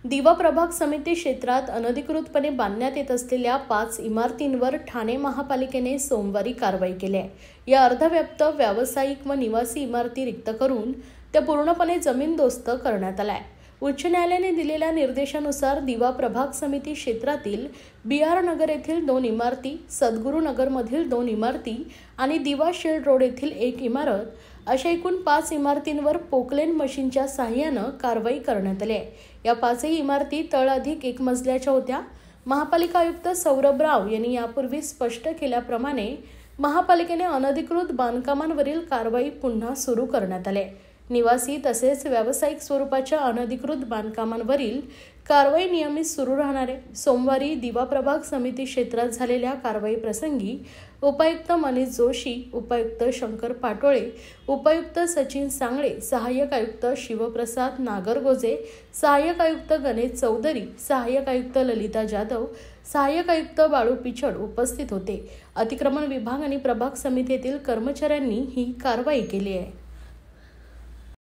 दिवा प्रभाग समिती क्षेत्रात अनधिकृतपणे बांधण्यात येत असलेल्या 5 इमारतींवर ठाणे महापालिकेने सोमवारी कारवाई केली आहे। या अर्धव्याप्त व्यावसायिक व निवासी इमारती रिक्त करून त्या पूर्णपणे जमीनदोस्त करण्यात आल्या आहे। उच्च न्यायालयाने दिलेल्या निर्देशानुसार दिवा प्रभाग समिती क्षेत्रातील BR नगर येथील 2 इमारती, सद्गुरू नगरमधील 2 इमारती आणि दिवा शेड रोड येथील 1 इमारत अशा एकूण 5 इमारतींवर पोकलेन मशीनच्या सहाय्याने कारवाई करण्यात आली आहे। या 5ही इमारती तळअधिक 1 मजल्याच्या होत्या। महापालिका आयुक्त सौरभ राव यांनी यापूर्वी स्पष्ट केल्याप्रमाणे महापालिकेने अनधिकृत बांधकामांवरील कारवाई पुन्हा सुरू करण्यात आली आहे। निवासी तसेच व्यावसायिक स्वरूपाच्या अनधिकृत बांधकामांवरील कारवाई नियमित सुरू राहणार आहे। सोमवारी दिवा प्रभाग समिती क्षेत्रात झालेल्या कारवाई प्रसंगी उपायुक्त मनीष जोशी, उपायुक्त शंकर पाटोळे, उपायुक्त सचिन सांगळे, सहाय्यक आयुक्त शिवप्रसाद नागरगोजे, सहाय्यक आयुक्त गणेश चौधरी, सहाय्यक आयुक्त ललिता जाधव, सहाय्यक आयुक्त बाळू पिचड उपस्थित होते। अतिक्रमण विभाग आणि प्रभाग समितीतील कर्मचाऱ्यांनी ही कारवाई केली आहे।